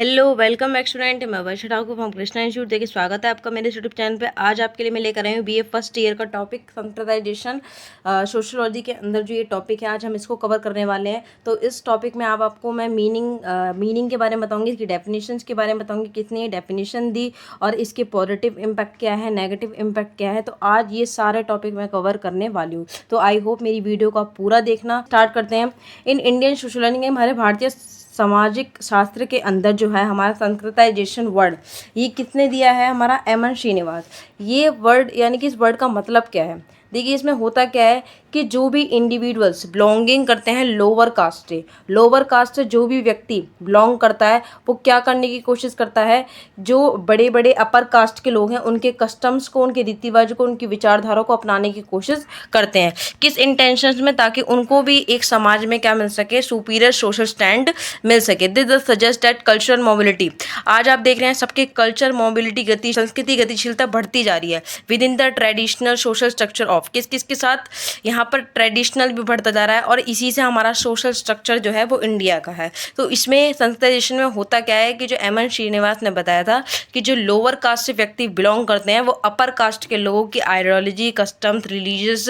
Hello welcome back student. मैं वर्षा Thakur from Krishna institute. देखिए स्वागत है आपका मेरे यूट्यूब चैनल पे। आज आपके लिए मैं लेकर आई हूँ बीए फर्स्ट ईयर का टॉपिक सांप्रदायिजेशन सोशियोलॉजी के अंदर जो ये टॉपिक है आज हम इसको कवर करने वाले हैं। तो इस टॉपिक में आपको मैं मीनिंग के बारे में बताऊंगी, इसकी डेफिनेशंस के बारे में बताऊंगी, किसने ये डेफिनेशन दी और इसके पॉजिटिव इम्पैक्ट क्या है, नेगेटिव इम्पैक्ट क्या है। तो आज ये सारे टॉपिक मैं कवर करने वाली हूँ। तो आई होप मेरी वीडियो को आप पूरा देखना। स्टार्ट करते हैं। इन इंडियन सोशियोलॉजी में हमारे भारतीय सामाजिक शास्त्र के अंदर जो है हमारा संस्कृताइजेशन वर्ड ये किसने दिया है, हमारा एम एन श्रीनिवास। ये वर्ड यानी कि इस वर्ड का मतलब क्या है, देखिए इसमें होता क्या है कि जो भी इंडिविजुअल्स बिलोंगिंग करते हैं लोअर कास्ट से जो भी व्यक्ति बिलोंग करता है वो क्या करने की कोशिश करता है, जो बड़े बड़े अपर कास्ट के लोग हैं उनके कस्टम्स को, उनके रीति रिवाज को, उनकी विचारधारा को अपनाने की कोशिश करते हैं। किस इंटेंशन में, ताकि उनको भी एक समाज में क्या मिल सके, सुपीरियर सोशल स्टैंड मिल सके। This suggest that cultural mobility, आज आप देख रहे हैं सबके कल्चर मोबिलिटी गति संस्कृति गतिशीलता बढ़ती जा रही है with in the traditional social structure of, किस किस के साथ, यहाँ पर ट्रेडिशनल भी बढ़ता जा रहा है और इसी से हमारा सोशल स्ट्रक्चर जो है वो इंडिया का है। तो इसमें संस्कृताइजेशन में होता क्या है कि जो एम एन श्रीनिवास ने बताया था कि जो लोअर कास्ट से व्यक्ति बिलोंग करते हैं वो अपर कास्ट के लोगों की आइडियोलॉजी, कस्टम्स, रिलीजियस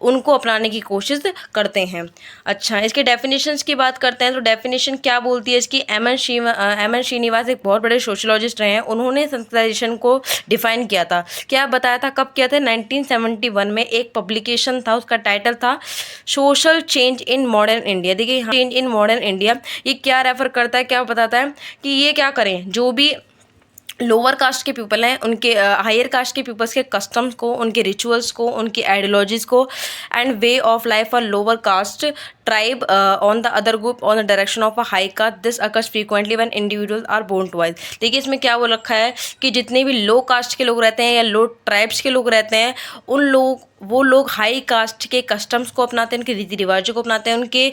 उनको अपनाने की कोशिश करते हैं। अच्छा, इसके डेफिनेशंस की बात करते हैं तो डेफिनेशन क्या बोलती है इसकी। एम एन श्रीनिवास एक बहुत बड़े सोशियोलॉजिस्ट रहे हैं। उन्होंने संस्कृताइजेशन को डिफाइन किया था। क्या बताया था, कब किया था, 1971 में एक पब्लिकेशन था, उसका टाइटल था social change in modern India. देखिए चेंज इन मॉडर्न इंडिया ये क्या रेफर करता है, क्या बताता है कि ये क्या करें, जो भी लोअर कास्ट के पीपल हैं उनके हायर कास्ट के पीपल्स के कस्टम्स को, उनके रिचुअल्स को, उनकी आइडियोलॉजीज़ को and way of life for lower caste tribe on the other group on the direction of a high caste, this occurs frequently when individuals are born to wise. देखिए इसमें क्या वो रखा है कि जितने भी लो कास्ट के लोग रहते हैं या लो ट्राइब्स के लोग रहते हैं वो लोग हाई कास्ट के कस्टम्स को अपनाते हैं, उनके रीति रिवाजों को अपनाते हैं, उनके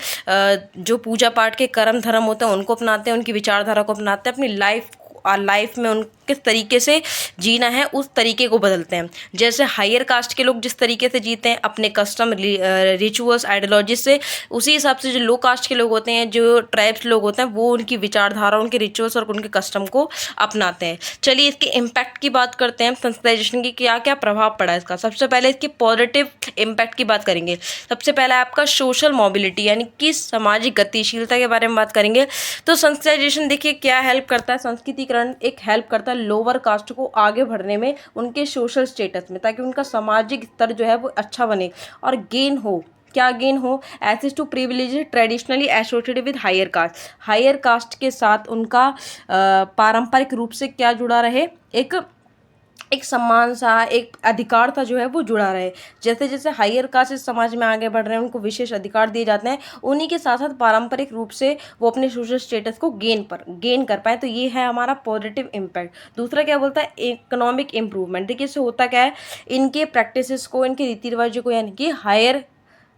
जो पूजा पाठ के कर्म धर्म होते हैं उनको अपनाते हैं, उनकी विचारधारा को अपनाते हैं, अपनी लाइफ में उन किस तरीके से जीना है उस तरीके को बदलते हैं। जैसे हायर कास्ट के लोग जिस तरीके से जीते हैं अपने कस्टम, रिचुअल्स, आइडियोलॉजी से, उसी हिसाब से जो लो कास्ट के लोग होते हैं, जो ट्राइब्स लोग होते हैं, वो उनकी विचारधारा, उनके रिचुअल्स और उनके कस्टम को अपनाते हैं। चलिए इसके इम्पैक्ट की बात करते हैं। संस्कृताइजेशन की क्या क्या प्रभाव पड़ा इसका। सबसे पहले इसके पॉजिटिव इम्पैक्ट की बात करेंगे। सबसे पहला आपका सोशल मोबिलिटी यानी कि सामाजिक गतिशीलता के बारे में बात करेंगे। तो संस्कृताइजेशन देखिए क्या हेल्प करता है, संस्कृतिकरण एक हेल्प करता है लोअर कास्ट को आगे बढ़ने में, उनके सोशल स्टेटस में, ताकि उनका सामाजिक स्तर जो है वो अच्छा बने और गेन हो। क्या गेन हो, access to privilege traditionally associated with higher caste के साथ उनका पारंपरिक रूप से क्या जुड़ा रहे, एक सम्मान सा, एक अधिकार था जो है वो जुड़ा रहे। जैसे जैसे हायर कास्ट इस समाज में आगे बढ़ रहे हैं, उनको विशेष अधिकार दिए जाते हैं, उन्हीं के साथ साथ पारंपरिक रूप से वो अपने सोशल स्टेटस को गेन कर पाए। तो ये है हमारा पॉजिटिव इम्पैक्ट। दूसरा क्या बोलता है, इकोनॉमिक इम्प्रूवमेंट। देखिए इससे होता क्या है, इनके प्रैक्टिसेस को, इनके रीति रिवाजों को, यानी कि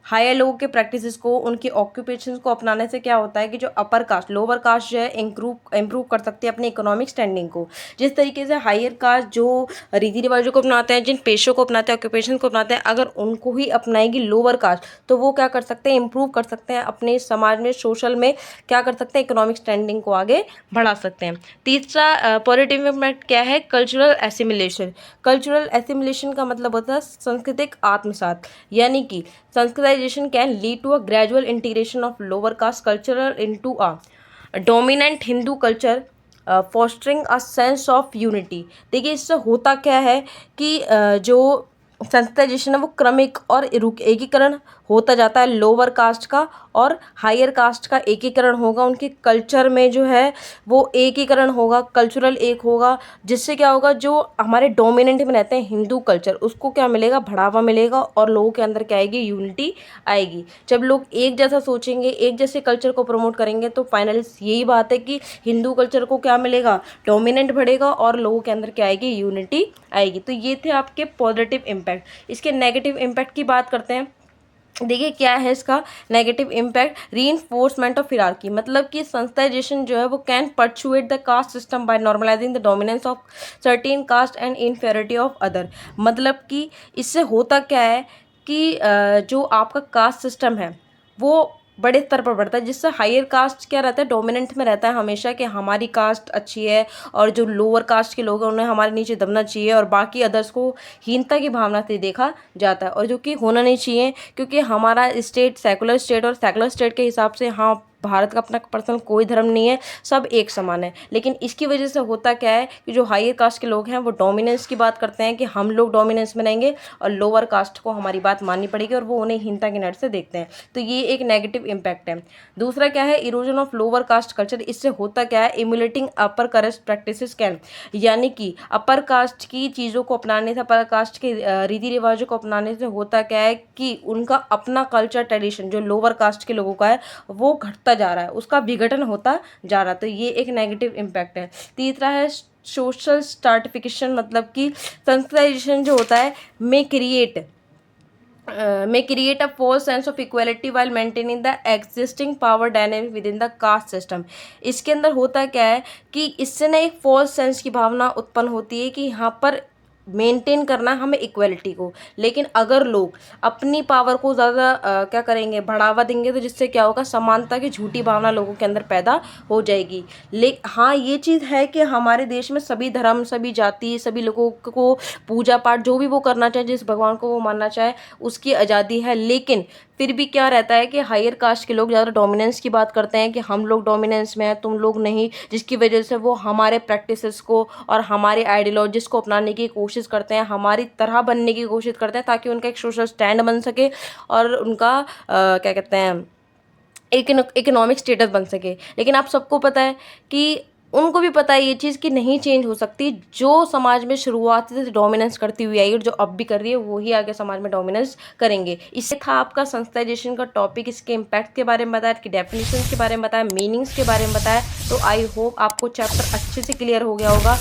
हायर लोगों के प्रैक्टिसेस को, उनके ऑक्यूपेशंस को अपनाने से क्या होता है कि जो अपर कास्ट, लोअर कास्ट जो है इम्प्रूव कर सकती है अपनी इकोनॉमिक स्टैंडिंग को। जिस तरीके से हायर कास्ट जो रीति रिवाजों को अपनाते हैं, जिन पेशों को अपनाते हैं, ऑक्यूपेशन को अपनाते हैं, अगर उनको ही अपनाएगी लोअर कास्ट तो वो क्या कर सकते हैं, इम्प्रूव कर सकते हैं अपने समाज में, सोशल में क्या कर सकते हैं, इकोनॉमिक स्टैंडिंग को आगे बढ़ा सकते हैं। तीसरा पॉजिटिव इम्पैक्ट क्या है, कल्चरल एसिमिलेशन का मतलब होता है सांस्कृतिक आत्मसात, यानी कि sanskritization can lead to a gradual integration of lower caste culture into a dominant Hindu culture, fostering a sense of unity. देखिए इससे होता क्या है कि जो संस्कृताइजेशन है वो क्रमिक और एकीकरण होता जाता है लोअर कास्ट का और हायर कास्ट का एकीकरण होगा, उनके कल्चर में जो है वो एकीकरण होगा, कल्चरल एक होगा, जिससे क्या होगा, जो हमारे डोमिनेंट में रहते हैं हिंदू कल्चर उसको क्या मिलेगा, बढ़ावा मिलेगा और लोगों के अंदर क्या आएगी, यूनिटी आएगी। जब लोग एक जैसा सोचेंगे, एक जैसे कल्चर को प्रमोट करेंगे तो फाइनली यही बात है कि हिंदू कल्चर को क्या मिलेगा, डोमिनेंट बढ़ेगा और लोगों के अंदर क्या आएगी, यूनिटी आएगी। तो ये थे आपके पॉजिटिव इम्पैक्ट। इसके नेगेटिव इम्पैक्ट की बात करते हैं। देखिए क्या है इसका negative impact, reinforcement of hierarchy, मतलब कि संस्कृताइजेशन जो है वो can perpetuate the caste system by normalising the dominance of certain caste and inferiority of other. मतलब कि इससे होता क्या है कि जो आपका कास्ट सिस्टम है वो बड़े स्तर पर बढ़ता है, जिससे हायर कास्ट क्या रहता है, डोमिनेंट में रहता है हमेशा कि हमारी कास्ट अच्छी है और जो लोअर कास्ट के लोग हैं उन्हें हमारे नीचे दबना चाहिए और बाकी अदर्स को हीनता की भावना से देखा जाता है, और जो कि होना नहीं चाहिए, क्योंकि हमारा स्टेट सेकुलर स्टेट और सेकुलर स्टेट के हिसाब से हाँ भारत का अपना पर्सनल कोई धर्म नहीं है, सब एक समान है। लेकिन इसकी वजह से होता क्या है कि जो हायर कास्ट के लोग हैं वो डोमिनेंस की बात करते हैं कि हम लोग डोमिनेंस में रहेंगे और लोअर कास्ट को हमारी बात माननी पड़ेगी, और वो उन्हें हीनता की नज़र से देखते हैं। तो ये एक नेगेटिव इम्पैक्ट है। दूसरा क्या है, erosion of lower caste culture. इससे होता क्या है, इमुलेटिंग अपर कास्ट प्रैक्टिसेस कैन, यानी कि अपर कास्ट की चीज़ों को अपनाने से, अपर कास्ट के रीति रिवाजों को अपनाने से होता क्या है कि उनका अपना कल्चर ट्रेडिशन जो लोअर कास्ट के लोगों का है वो घटता जा रहा है, उसका विघटन होता जा रहा है। तो ये एक नेगेटिव इम्पैक्ट है। तीसरा है सोशल स्ट्रैटिफिकेशन, मतलब कि संस्कृताइजेशन जो होता है may create a false sense of equality while maintaining the existing power dynamic within the caste system। इसके अंदर होता क्या है कि इससे ना एक फॉल्स सेंस की भावना उत्पन्न होती है कि यहाँ पर मेंटेन करना है हमें इक्वलिटी को, लेकिन अगर लोग अपनी पावर को ज़्यादा क्या करेंगे, बढ़ावा देंगे, तो जिससे क्या होगा, समानता की झूठी भावना लोगों के अंदर पैदा हो जाएगी। हाँ ये चीज़ है कि हमारे देश में सभी धर्म, सभी जाति, सभी लोगों को पूजा पाठ जो भी वो करना चाहे, जिस भगवान को वो मानना चाहे उसकी आज़ादी है, लेकिन फिर भी क्या रहता है कि हायर कास्ट के लोग ज़्यादा डोमिनेंस की बात करते हैं कि हम लोग डोमिनेंस में हैं, तुम लोग नहीं, जिसकी वजह से वो हमारे प्रैक्टिसेस को और हमारे आइडियोलॉजीज़ को अपनाने की कोशिश करते हैं, हमारी तरह बनने की कोशिश करते हैं, ताकि उनका एक सोशल स्टैंड बन सके और उनका क्या कहते हैं, एक इकोनॉमिक स्टेटस बन सके। लेकिन आप सबको पता है कि उनको भी पता है ये चीज़ कि नहीं चेंज हो सकती। जो समाज में शुरुआत से डोमिनेंस करती हुई आई और जो अब भी कर रही है वो ही आगे समाज में डोमिनेंस करेंगे। इससे था आपका संस्थाइजेशन का टॉपिक, इसके इम्पैक्ट के बारे में बताया, इसकी डेफिनेशन के बारे में बताया, मीनिंग्स के बारे में बताया। तो आई होप आपको चैप्टर अच्छे से क्लियर हो गया होगा।